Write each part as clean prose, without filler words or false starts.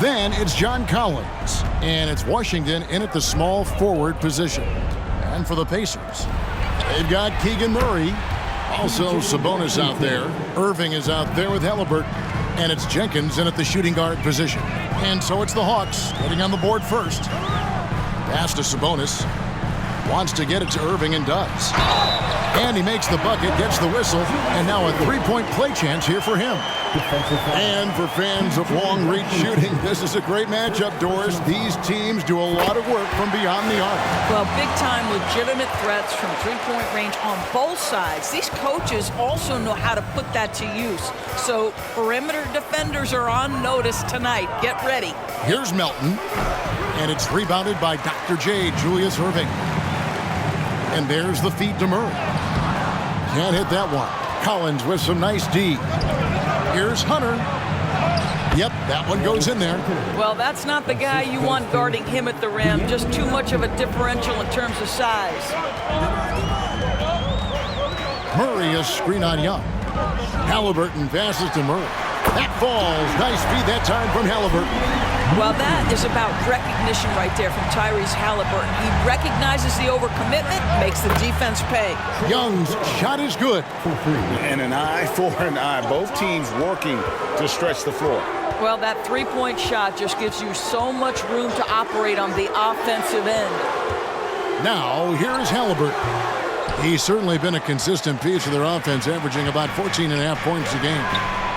Then it's John Collins, and it's Washington in at the small forward position. And for the Pacers, they've got Keegan Murray. Also Sabonis out there. Irving is out there with Halliburton. And it's Jenkins in at the shooting guard position. And so it's the Hawks getting on the board first. Pass to Sabonis. Wants to get it to Irving and does. And he makes the bucket, gets the whistle, and now a three-point play chance here for him. And for fans of long-reach shooting, this is a great matchup, Doris. These teams do a lot of work from beyond the arc. Well, big-time legitimate threats from three-point range on both sides. These coaches also know how to put that to use. So perimeter defenders are on notice tonight. Get ready. Here's Melton, and it's rebounded by Dr. J, Julius Irving. And there's the feed to Murray. Can't hit that one. Collins with some nice D. Here's Hunter. Yep, that one goes in there. Well, that's not the guy you want guarding him at the rim. Just too much of a differential in terms of size. Murray is screen on Young. Halliburton passes to Murray. That falls. Nice feed that time from Halliburton. Well, that is about recognition right there from Tyrese Halliburton. He recognizes the overcommitment, makes the defense pay. Young's shot is good. And an eye for an eye. Both teams working to stretch the floor. Well, that three-point shot just gives you so much room to operate on the offensive end. Now, here's Halliburton. He's certainly been a consistent piece of their offense, averaging about 14.5 points a game.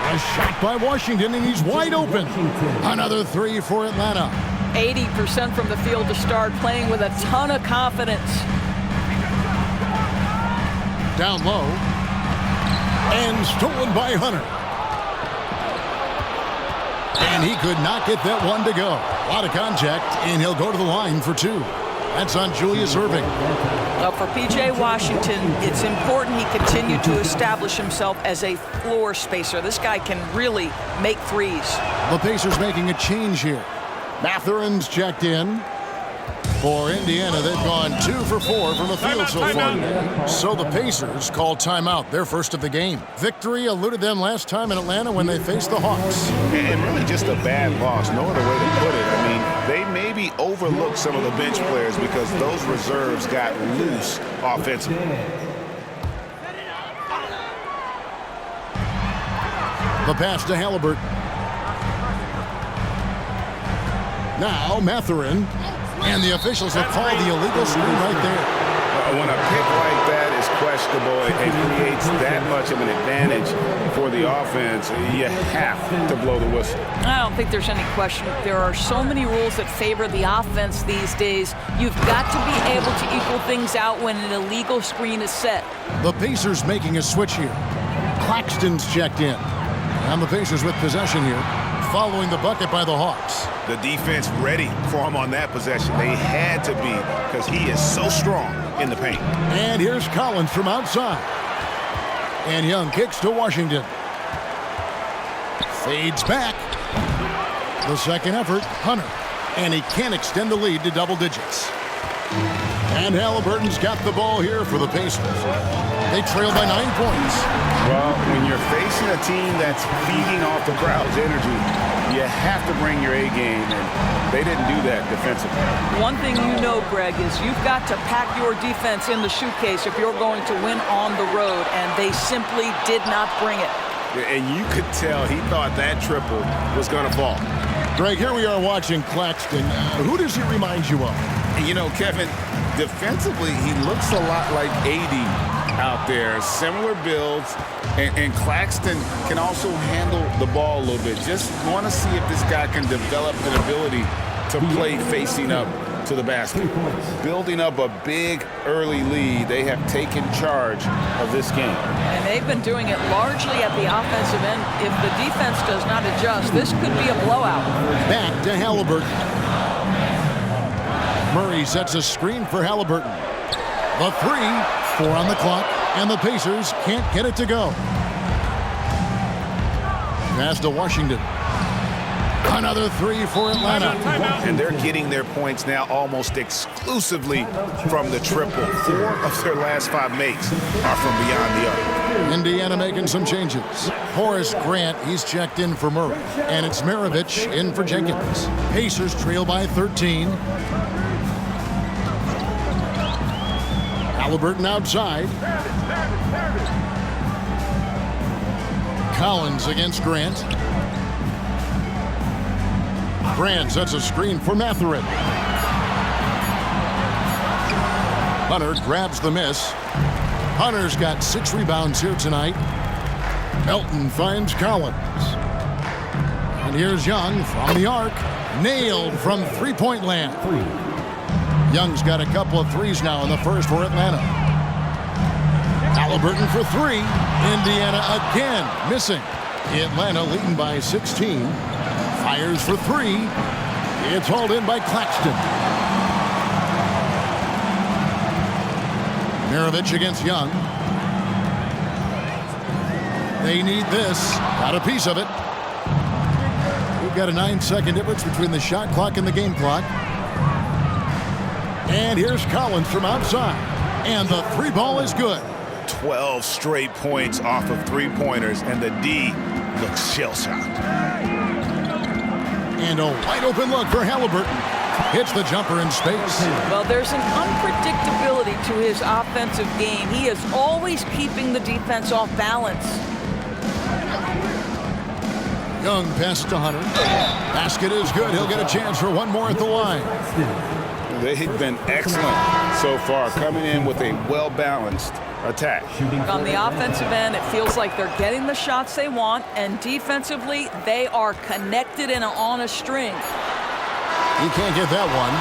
A shot by Washington, and he's wide open. Another three for Atlanta. 80% from the field to start, playing with a ton of confidence. Down low. And stolen by Hunter. And he could not get that one to go. A lot of contact, and he'll go to the line for two. That's on Julius Irving. Well, for P.J. Washington, it's important he continue to establish himself as a floor spacer. This guy can really make threes. The Pacers making a change here. Mathurin's checked in. For Indiana, they've gone 2 for 4 from the field so far. So the Pacers call timeout, their first of the game. Victory eluded them last time in Atlanta when they faced the Hawks. And really just a bad loss, no other way to put it. I mean, they maybe overlooked some of the bench players because those reserves got loose offensively. The pass to Halliburton. Now Mathurin. And the officials have called the illegal screen right there. When a pick like that is questionable and creates that much of an advantage for the offense, you have to blow the whistle. I don't think there's any question. There are so many rules that favor the offense these days. You've got to be able to equal things out when an illegal screen is set. The Pacers making a switch here. Claxton's checked in. And the Pacers with possession here, following the bucket by the Hawks. The defense ready for him on that possession. They had to be because he is so strong in the paint. And here's Collins from outside. And Young kicks to Washington. Fades back. The second effort, Hunter. And he can't extend the lead to double digits. And Halliburton's got the ball here for the Pacers. They trail by 9 points. Well, when you're facing a team that's feeding off the crowd's energy, you have to bring your A game, and they didn't do that defensively. One thing you know, Greg, is you've got to pack your defense in the suitcase if you're going to win on the road, and they simply did not bring it. And you could tell he thought that triple was going to fall. Greg, here we are watching Claxton. Who does he remind you of? You know, Kevin, defensively, he looks a lot like AD out there. Similar builds, and Claxton can also handle the ball a little bit. Just want to see if this guy can develop an ability to play facing up to the basket. Building up a big early lead, they have taken charge of this game. And they've been doing it largely at the offensive end. If the defense does not adjust, this could be a blowout. Back to Halliburton. Murray sets a screen for Halliburton. The 3, 4 on the clock, and the Pacers can't get it to go. Pass to Washington. Another three for Atlanta. And they're getting their points now almost exclusively from the triple. 4 of their last 5 makes are from beyond the arc. Indiana making some changes. Horace Grant, he's checked in for Murray. And it's Maravich in for Jenkins. Pacers trail by 13. Halliburton outside. Collins against Grant. Grant sets a screen for Matherin. Hunter grabs the miss. Hunter's got 6 rebounds here tonight. Melton finds Collins. And here's Young from the arc. Nailed from three-point land. Young's got a couple of threes now in the first for Atlanta. Halliburton for 3. Indiana again missing. Atlanta leading by 16. Fires for 3. It's hauled in by Claxton. Maravich against Young. They need this. Got a piece of it. We've got a 9-second difference between the shot clock and the game clock. And here's Collins from outside. And the 3 ball is good. 12 straight points off of 3-pointers, and the D looks shell-shocked. And a wide open look for Halliburton. Hits the jumper in space. Well, there's an unpredictability to his offensive game. He is always keeping the defense off balance. Young passes to Hunter. Basket is good. He'll get a chance for one more at the line. They've been excellent so far, coming in with a well-balanced attack. On the offensive end, it feels like they're getting the shots they want, and defensively, they are connected and on a string. He can't get that one.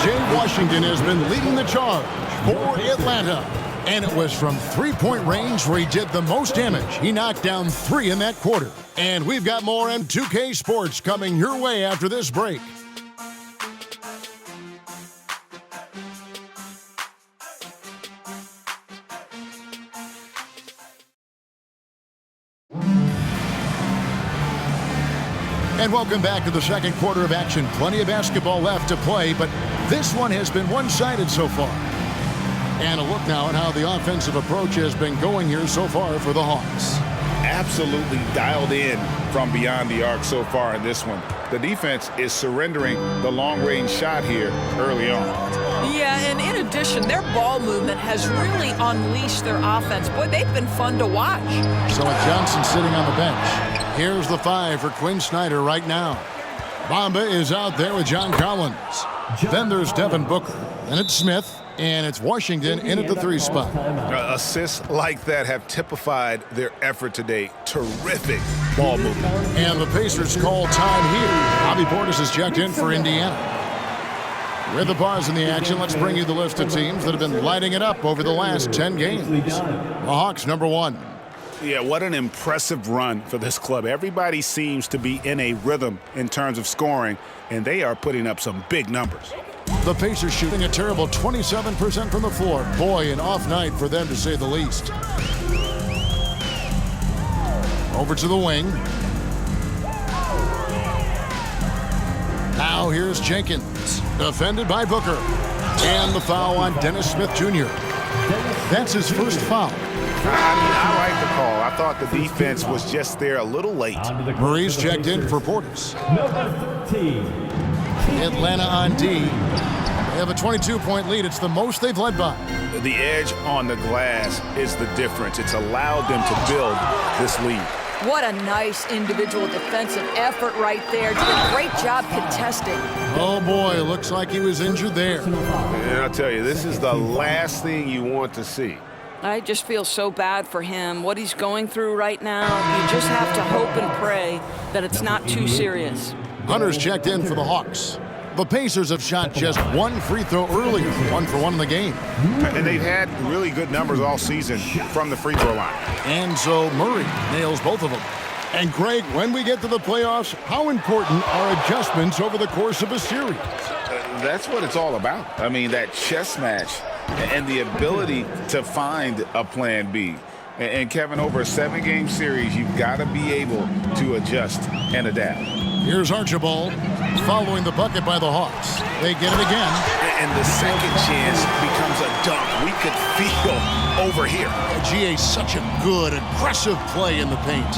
P.J. Washington has been leading the charge for Atlanta. And it was from three-point range where he did the most damage. He knocked down 3 in that quarter. And we've got more M2K Sports coming your way after this break. And welcome back to the second quarter of action. Plenty of basketball left to play, but this one has been one-sided so far. And a look now at how the offensive approach has been going here so far for the Hawks. Absolutely dialed in from beyond the arc so far in this one. The defense is surrendering the long-range shot here early on. Yeah, and in addition, their ball movement has really unleashed their offense. Boy, they've been fun to watch. So with Johnson sitting on the bench, here's the 5 for Quinn Snyder right now. Bamba is out there with John Collins. Then there's Devin Booker. Then it's Smith. And it's Washington in at the 3 spot. Assists like that have typified their effort today. Terrific ball movement. And the Pacers call time here. Bobby Portis is checked in for Indiana. With the pause in the action, let's bring you the list of teams that have been lighting it up over the last 10 games. The Hawks, number 1. Yeah, what an impressive run for this club. Everybody seems to be in a rhythm in terms of scoring, and they are putting up some big numbers. The Pacers shooting a terrible 27% from the floor. Boy, an off night for them to say the least. Over to the wing. Now here's Jenkins, defended by Booker. And the foul on Dennis Smith Jr. That's his first foul. I like the call. I thought the defense was just there a little late. Murray's checked in for Portis. Atlanta on D. They have a 22-point lead. It's the most they've led by. The edge on the glass is the difference. It's allowed them to build this lead. What a nice individual defensive effort right there. Did a great job contesting. Oh, boy, looks like he was injured there. And I'll tell you, this is the last thing you want to see. I just feel so bad for him. What he's going through right now, you just have to hope and pray that it's not too serious. Hunter's checked in for the Hawks. The Pacers have shot just 1 free throw earlier, 1 for 1 in the game. And they've had really good numbers all season from the free throw line. And so Murray nails both of them. And Greg, when we get to the playoffs, how important are adjustments over the course of a series? That's what it's all about. I mean, that chess match and the ability to find a plan B. And Kevin, over a 7-game series, you've got to be able to adjust and adapt. Here's Archibald following the bucket by the Hawks. They get it again. And the second chance becomes a dunk. We could feel over here. GA, such a good, aggressive play in the paint.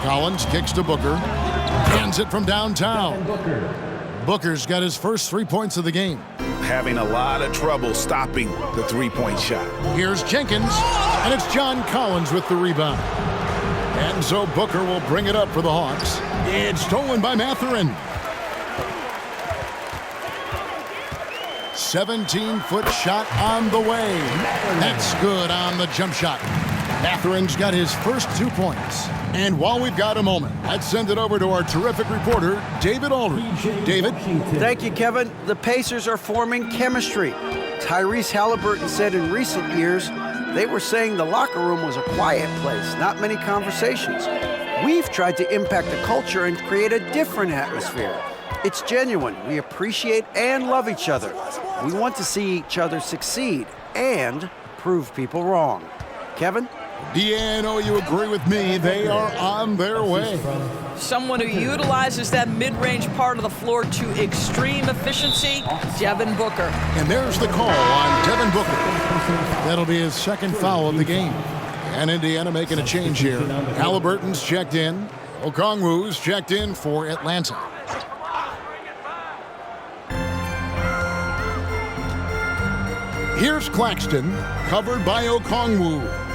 Collins kicks to Booker. Hands it from downtown. Booker's got his first 3 points of the game. Having a lot of trouble stopping the three-point shot. Here's Jenkins, and it's John Collins with the rebound. And so Booker will bring it up for the Hawks. It's stolen by Mathurin. 17-foot shot on the way. That's good on the jump shot. Mathurin's got his first 2 points. And while we've got a moment, let's send it over to our terrific reporter, David Aldridge. David? Thank you, Kevin. The Pacers are forming chemistry. Tyrese Halliburton said in recent years, they were saying the locker room was a quiet place, not many conversations. We've tried to impact the culture and create a different atmosphere. It's genuine. We appreciate and love each other. We want to see each other succeed and prove people wrong. Kevin? Deanno, you agree with me. They are on their way. Someone who utilizes that mid-range part of the floor to extreme efficiency, Devin Booker. And there's the call on Devin Booker. That'll be his second foul of the game. And Indiana making a change here. Halliburton's checked in. Okongwu's checked in for Atlanta. Here's Claxton, covered by Okongwu.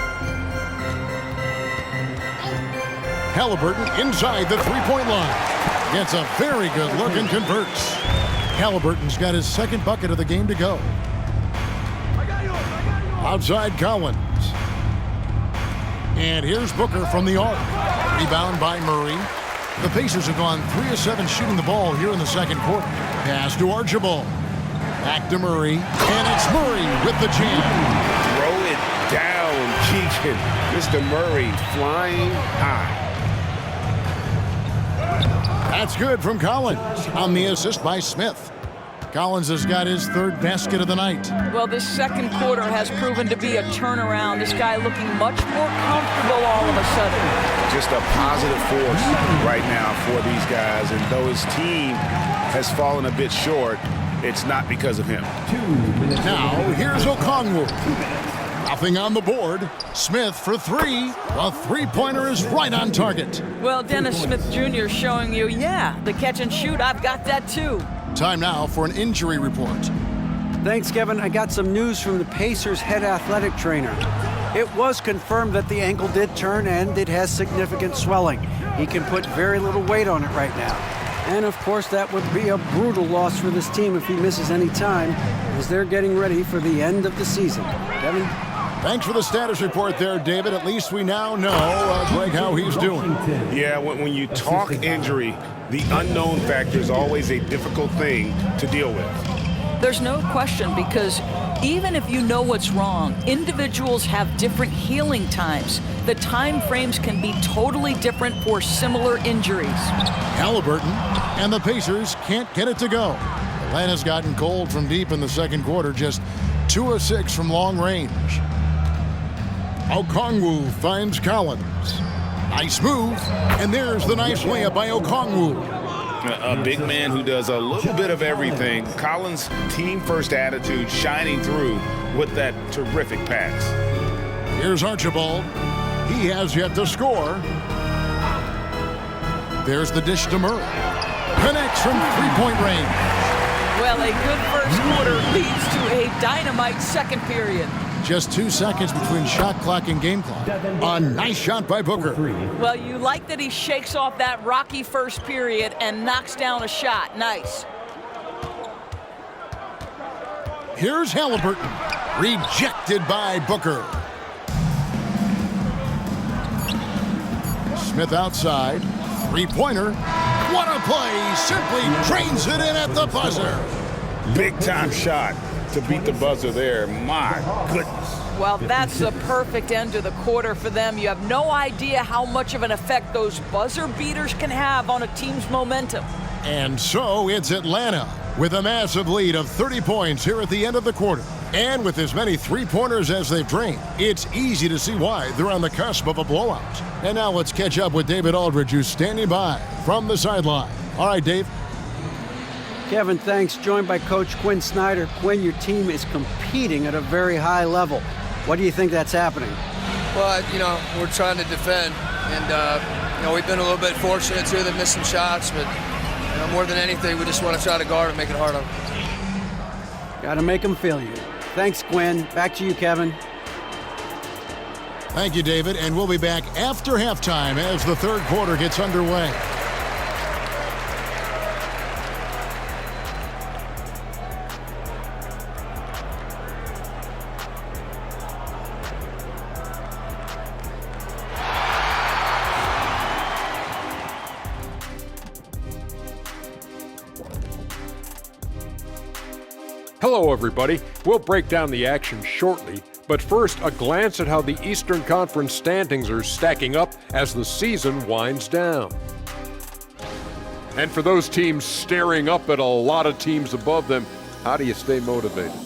Halliburton inside the three-point line. Gets a very good look and converts. Halliburton's got his second bucket of the game to go. Outside Collins. And here's Booker from the arc. Rebound by Murray. The Pacers have gone 3 of 7 shooting the ball here in the second quarter. Pass to Archibald. Back to Murray. And it's Murray with the jam. Throw it down, Keegan. Mr. Murray flying high. That's good from Collins on the assist by Smith. Collins has got his third basket of the night. Well, this second quarter has proven to be a turnaround. This guy looking much more comfortable all of a sudden. Just a positive force right now for these guys. And though his team has fallen a bit short, it's not because of him. Now, here's Okongwu. Nothing on the board. Smith for three. The three-pointer is right on target. Well, Dennis Smith Jr. showing you, yeah, the catch and shoot, I've got that too. Time now for an injury report. Thanks, Kevin. I got some news from the Pacers' head athletic trainer. It was confirmed that the ankle did turn and it has significant swelling. He can put very little weight on it right now. And of course, that would be a brutal loss for this team if he misses any time, as they're getting ready for the end of the season. Kevin? Thanks for the status report there, David. At least we now know, Greg, how he's doing. Yeah, when you talk injury, the unknown factor is always a difficult thing to deal with. There's no question, because even if you know what's wrong, individuals have different healing times. The time frames can be totally different for similar injuries. Halliburton and the Pacers can't get it to go. Atlanta's gotten cold from deep in the second quarter, just 2 of 6 from long range. Okongwu finds Collins. Nice move, and there's the nice layup by Okongwu. A big man who does a little bit of everything. Collins' team-first attitude shining through with that terrific pass. Here's Archibald. He has yet to score. There's the dish to Murray. Connects from three-point range. Well, a good first quarter leads to a dynamite second period. Just 2 seconds between shot clock and game clock. A nice shot by Booker. Well, you like that he shakes off that rocky first period and knocks down a shot. Nice. Here's Halliburton. Rejected by Booker. Smith outside. Three-pointer. What a play. Simply drains it in at the buzzer. Big-time shot to beat the buzzer there. My goodness. Well, that's the perfect end to the quarter for them. You have no idea how much of an effect those buzzer beaters can have on a team's momentum. And so it's Atlanta with a massive lead of 30 points here at the end of the quarter. And with as many three-pointers as they've drained, it's easy to see why they're on the cusp of a blowout. And now let's catch up with David Aldridge, who's standing by from the sideline. All right, Dave. Kevin, thanks. Joined by Coach Quinn Snyder. Quinn, your team is competing at a very high level. What do you think that's happening? Well, we're trying to defend, and, we've been a little bit fortunate, too, that missed some shots, but more than anything, we just want to try to guard and make it hard on them. Got to make them feel you. Thanks, Quinn. Back to you, Kevin. Thank you, David. And we'll be back after halftime as the third quarter gets underway. Hello, everybody. We'll break down the action shortly, but first, a glance at how the Eastern Conference standings are stacking up as the season winds down. And for those teams staring up at a lot of teams above them, how do you stay motivated?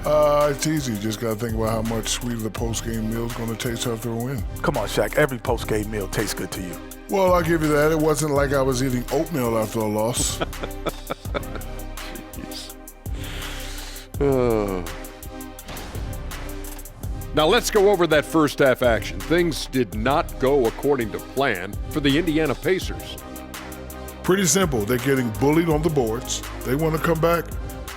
It's easy. You just got to think about how much sweeter the post-game meal is going to taste after a win. Come on, Shaq. Every post-game meal tastes good to you. Well, I'll give you that. It wasn't like I was eating oatmeal after a loss. Now let's go over that first half action. Things did not go according to plan for the Indiana Pacers. Pretty simple. They're getting bullied on the boards. They want to come back.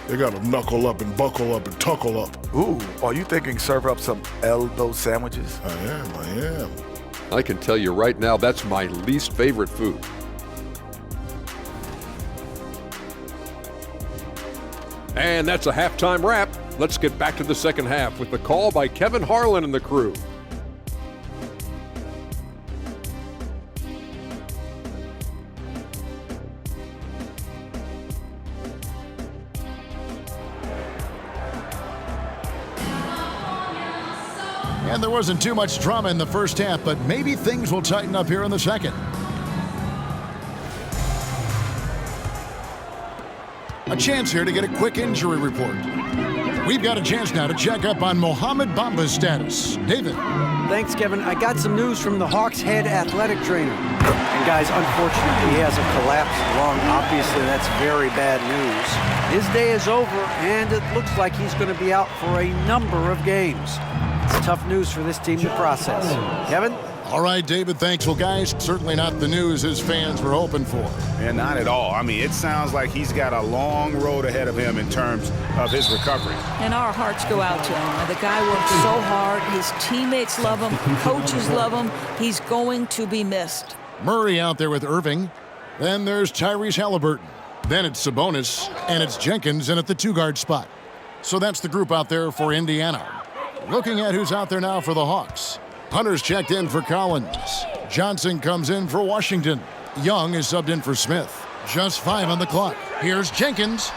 They got to knuckle up and buckle up and tuckle up. Ooh, are you thinking serve up some elbow sandwiches? I am. I can tell you right now, that's my least favorite food. And that's a halftime wrap. Let's get back to the second half with the call by Kevin Harlan and the crew. And there wasn't too much drama in the first half, but maybe things will tighten up here in the second. A chance here to get a quick injury report. We've got a chance now to check up on Mohamed Bamba's status. David. Thanks, Kevin. I got some news from the Hawks head athletic trainer. And guys, unfortunately, he has a collapsed lung. Obviously, that's very bad news. His day is over, and it looks like he's going to be out for a number of games. It's tough news for this team to process. Kevin? All right, David, thanks. Well, guys, certainly not the news his fans were hoping for. And not at all. I mean, it sounds like he's got a long road ahead of him in terms of his recovery. And our hearts go out to him. The guy worked so hard. His teammates love him. Coaches love him. He's going to be missed. Murray out there with Irving. Then there's Tyrese Halliburton. Then it's Sabonis, and it's Jenkins in at the two-guard spot. So that's the group out there for Indiana. Looking at who's out there now for the Hawks. Hunter's checked in for Collins. Johnson comes in for Washington. Young is subbed in for Smith. Just 5 on the clock. Here's Jenkins.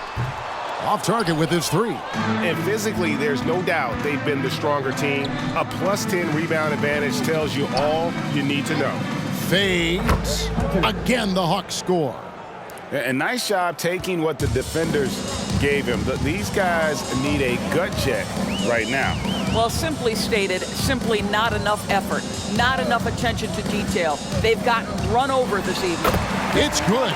Off target with his 3. And physically, there's no doubt they've been the stronger team. A +10 rebound advantage tells you all you need to know. Fades. Again, the Hawks score. And nice job taking what the defenders gave him. These guys need a gut check right now. Well, simply stated, simply not enough effort, not enough attention to detail. They've gotten run over this evening. It's good.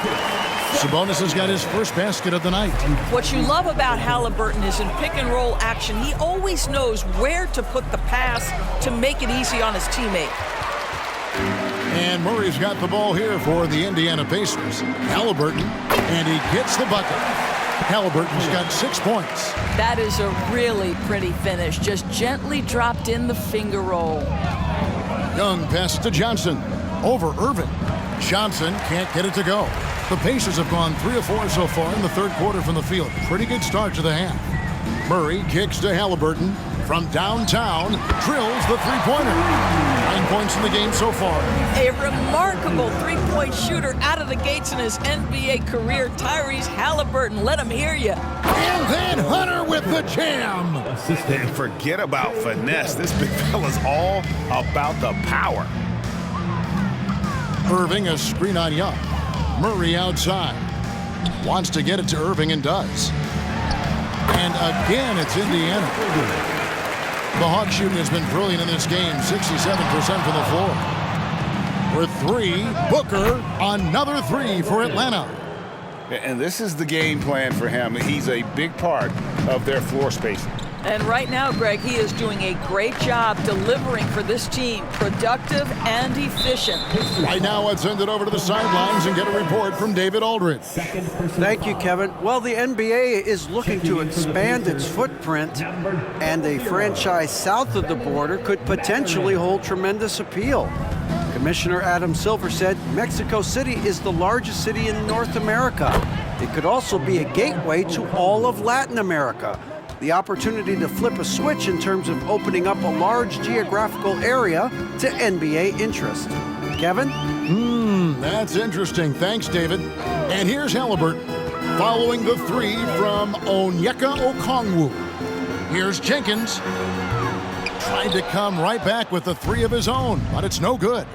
Sabonis has got his first basket of the night. What you love about Halliburton is in pick-and-roll action, he always knows where to put the pass to make it easy on his teammate. And Murray's got the ball here for the Indiana Pacers. Halliburton, and he gets the bucket. Halliburton's got 6 points. That is a really pretty finish. Just gently dropped in the finger roll. Young pass to Johnson. Over Irving. Johnson can't get it to go. The Pacers have gone 3 of 4 so far in the third quarter from the field. Pretty good start to the half. Murray kicks to Halliburton. From downtown, drills the three-pointer. 9 points in the game so far. A remarkable three-point shooter out of the gates in his NBA career, Tyrese Halliburton. Let him hear you. And then Hunter with the jam. And forget about finesse. This big fella's all about the power. Irving, a screen on Young. Murray outside. Wants to get it to Irving and does. And again, it's Indiana. The Hawks shooting has been brilliant in this game, 67% from the floor. For 3, Booker, another 3 for Atlanta. And this is the game plan for him. He's a big part of their floor spacing. And right now, Greg, he is doing a great job delivering for this team, productive and efficient. Right now, let's send it over to the sidelines and get a report from David Aldridge. Thank you, Kevin. Well, the NBA is looking to expand its footprint, and a franchise south of the border could potentially hold tremendous appeal. Commissioner Adam Silver said Mexico City is the largest city in North America. It could also be a gateway to all of Latin America. The opportunity to flip a switch in terms of opening up a large geographical area to NBA interest. Kevin? That's interesting. Thanks, David. And here's Halliburton following the three from Onyeka Okongwu. Here's Jenkins. Tried to come right back with the three of his own, but it's no good.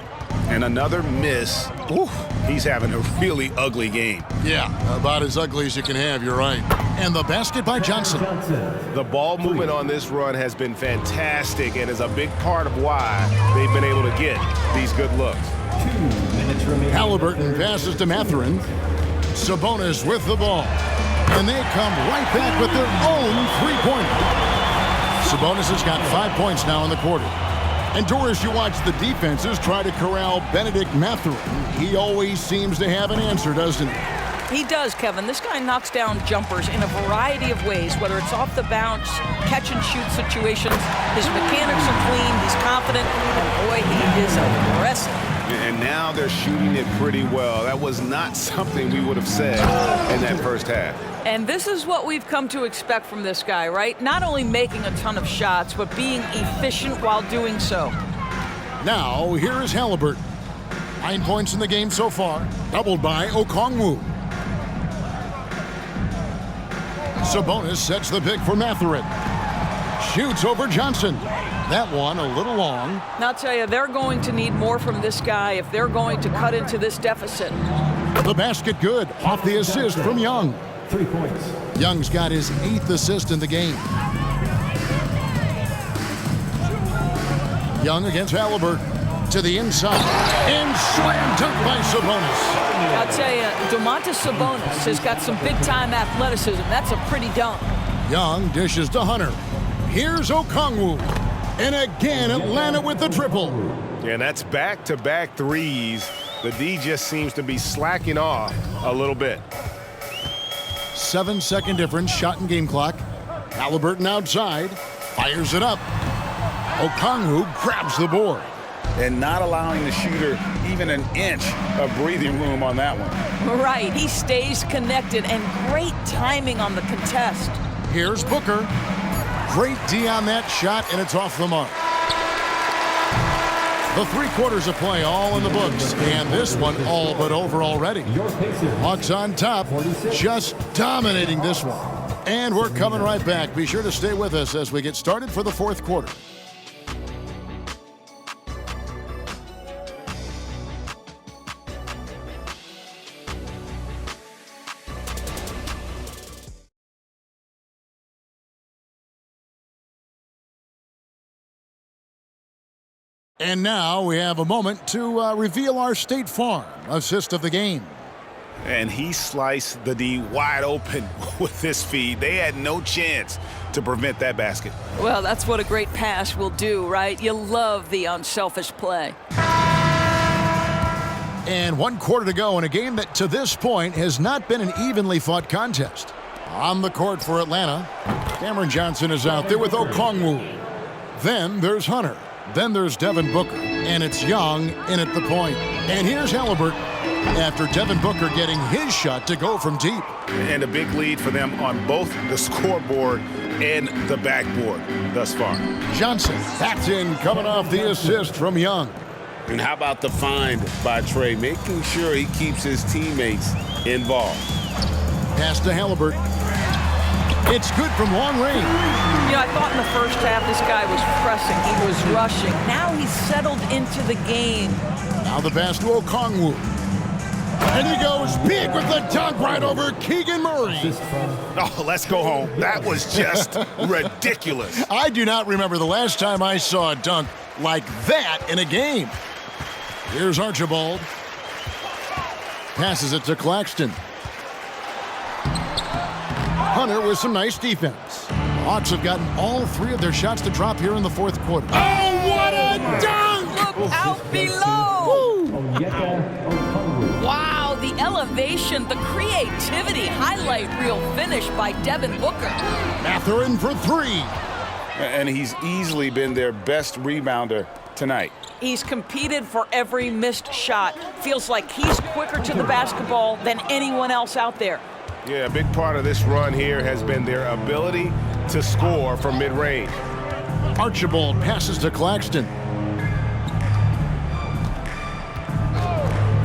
And another miss. Ooh, he's having a really ugly game. Yeah, about as ugly as you can have, you're right. And the basket by Johnson. The ball movement on this run has been fantastic and is a big part of why they've been able to get these good looks. Halliburton passes to Mathurin. Sabonis with the ball. And they come right back with their own three-pointer. Sabonis has got 5 points now in the quarter. And Doris, you watch the defenses try to corral Benedict Mathurin. He always seems to have an answer, doesn't he? He does, Kevin. This guy knocks down jumpers in a variety of ways, whether it's off the bounce, catch and shoot situations. His mechanics are clean, he's confident, and boy, he is aggressive. And now they're shooting it pretty well. That was not something we would have said in that first half. And this is what we've come to expect from this guy, right? Not only making a ton of shots, but being efficient while doing so. Now, here is Halliburton. 9 points in the game so far, doubled by Okongwu. Sabonis sets the pick for Mathurin. Shoots over Johnson. That one a little long. Now, I'll tell you, they're going to need more from this guy if they're going to cut into this deficit. The basket good, off the assist from Young. 3 points. Young's got his 8th assist in the game. Young against Halliburton. To the inside. And slam dunk by Sabonis. I'll tell you, Domantas Sabonis has got some big-time athleticism. That's a pretty dunk. Young dishes to Hunter. Here's Okongwu. And again, Atlanta with the triple. And that's back-to-back threes. The D just seems to be slacking off a little bit. 7-second difference, shot and game clock. Halliburton outside, fires it up. Okongwu grabs the board. And not allowing the shooter even an inch of breathing room on that one. Right, he stays connected, and great timing on the contest. Here's Booker. Great D on that shot, and it's off the mark. The 3 quarters of play all in the books, and this one all but over already. Hawks on top, just dominating this one. And we're coming right back. Be sure to stay with us as we get started for the 4th quarter. And now we have a moment to reveal our State Farm assist of the game. And he sliced the D wide open with his feed. They had no chance to prevent that basket. Well, that's what a great pass will do, right? You love the unselfish play. And 1 quarter to go in a game that to this point has not been an evenly fought contest. On the court for Atlanta, Cameron Johnson is out there with Okongwu. Then there's Hunter. Then there's Devin Booker, and it's Young in at the point. And here's Halliburton after Devin Booker getting his shot to go from deep. And a big lead for them on both the scoreboard and the backboard thus far. Johnson backed in, coming off the assist from Young. And how about the find by Trey, making sure he keeps his teammates involved. Pass to Halliburton. It's good from long range. You know, I thought in the first half this guy was pressing, he was rushing. Now he's settled into the game. Now the pass to Okongwu. And he goes big with the dunk right over Keegan Murray. Oh, let's go home. That was just ridiculous. I do not remember the last time I saw a dunk like that in a game. Here's Archibald. Passes it to Claxton. Hunter with some nice defense. Hawks have gotten all 3 of their shots to drop here in the 4th quarter. Oh, what a dunk! Look out below! Wow, the elevation, the creativity, highlight reel finish by Devin Booker. Mathurin for 3. And he's easily been their best rebounder tonight. He's competed for every missed shot. Feels like he's quicker to the basketball than anyone else out there. Yeah, a big part of this run here has been their ability to score from mid-range. Archibald passes to Claxton.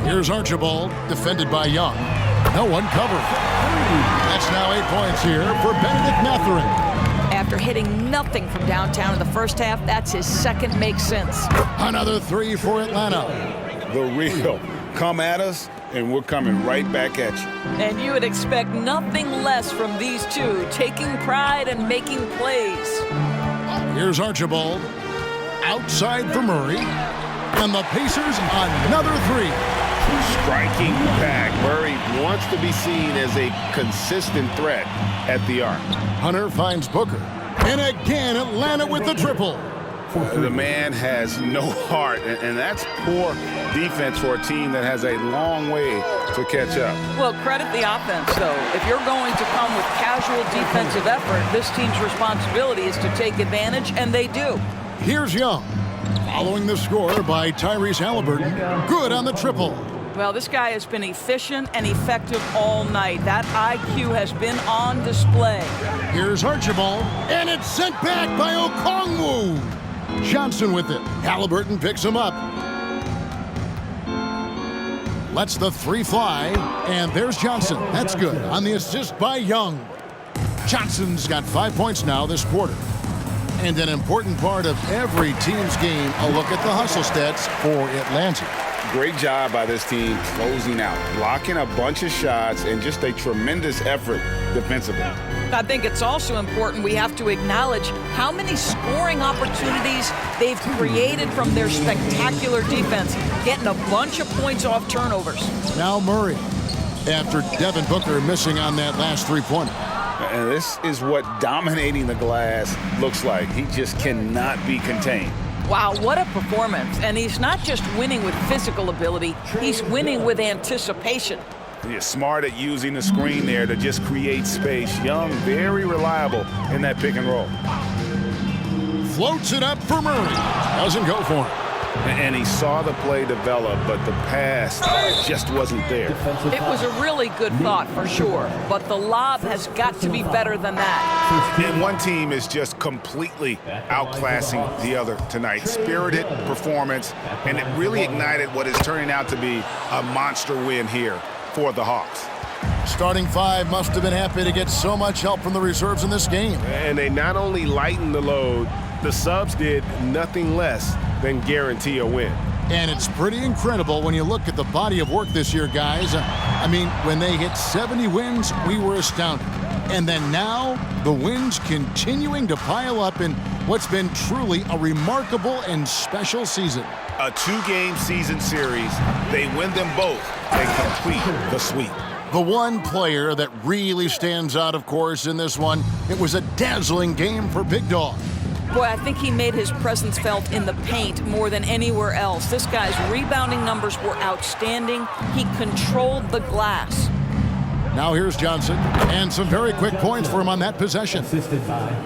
Here's Archibald, defended by Young. No one covering. That's now 8 points here for Benedict Mathurin. After hitting nothing from downtown in the first half, that's his second make since. Another 3 for Atlanta. The real. Come at us, and we're coming right back at you. And you would expect nothing less from these two, taking pride and making plays. Here's Archibald. Outside for Murray. And the Pacers another 3. Striking back. Murray wants to be seen as a consistent threat at the arc. Hunter finds Booker. And again, Atlanta with the triple. The man has no heart, and that's poor defense for a team that has a long way to catch up. Well, credit the offense, though. If you're going to come with casual defensive effort, this team's responsibility is to take advantage, and they do. Here's Young. Following the score by Tyrese Halliburton. Good on the triple. Well, this guy has been efficient and effective all night. That IQ has been on display. Here's Archibald, and it's sent back by Okongwu. Johnson with it. Halliburton picks him up. Lets the 3 fly, and there's Johnson. That's good on the assist by Young. Johnson's got 5 points now this quarter. And an important part of every team's game, a look at the hustle stats for Atlanta. Great job by this team closing out, blocking a bunch of shots, and just a tremendous effort defensively. I think it's also important we have to acknowledge how many scoring opportunities they've created from their spectacular defense, getting a bunch of points off turnovers. Now Murray, after Devin Booker missing on that last 3-pointer. And this is what dominating the glass looks like. He just cannot be contained. Wow, what a performance. And he's not just winning with physical ability, he's winning with anticipation. He's smart at using the screen there to just create space. Young, very reliable in that pick and roll. Floats it up for Murray. Doesn't go for him. And he saw the play develop, but the pass just wasn't there. It was a really good thought, for sure, but the lob has got to be better than that. And one team is just completely outclassing the other tonight. Spirited performance, and it really ignited what is turning out to be a monster win here for the Hawks. Starting 5 must have been happy to get so much help from the reserves in this game. And they not only lightened the load, the subs did nothing less than guarantee a win. And it's pretty incredible when you look at the body of work this year, guys. I mean, when they hit 70 wins, we were astounded. And then now, the wins continuing to pile up in what's been truly a remarkable and special season. A 2-game season series, they win them both and complete the sweep. The one player that really stands out, of course, in this one, it was a dazzling game for Big Dog. Boy, I think he made his presence felt in the paint more than anywhere else. This guy's rebounding numbers were outstanding. He controlled the glass. Now here's Johnson, and some very quick points for him on that possession.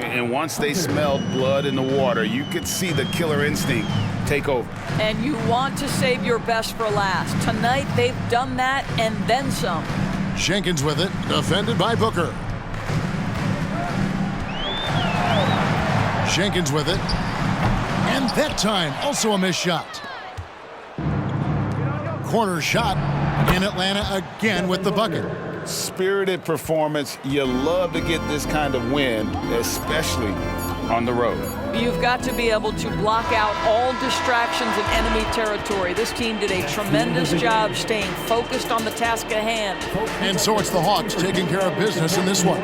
And once they smelled blood in the water, you could see the killer instinct take over. And you want to save your best for last. Tonight, they've done that and then some. Jenkins with it, defended by Booker. Jenkins with it. And that time, also a missed shot. Corner shot in Atlanta again with the bucket. Spirited performance. You love to get this kind of win, especially on the road. You've got to be able to block out all distractions in enemy territory. This team did a tremendous job staying focused on the task at hand. And so it's the Hawks taking care of business in this one.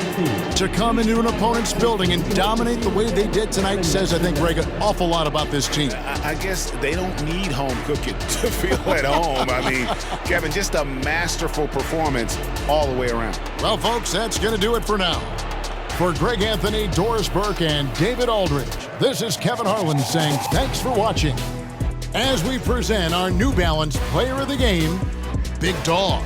To come into an opponent's building and dominate the way they did tonight says, I think, Greg, an awful lot about this team. I guess they don't need home cooking to feel at home. I mean, Kevin, just a masterful performance all the way around. Well, folks, that's going to do it for now. For Greg Anthony, Doris Burke, and David Aldridge, this is Kevin Harlan saying thanks for watching as we present our New Balance Player of the Game, Big Dog.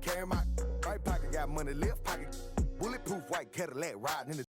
Carry my right pocket, got money, left pocket, bulletproof white Cadillac riding in the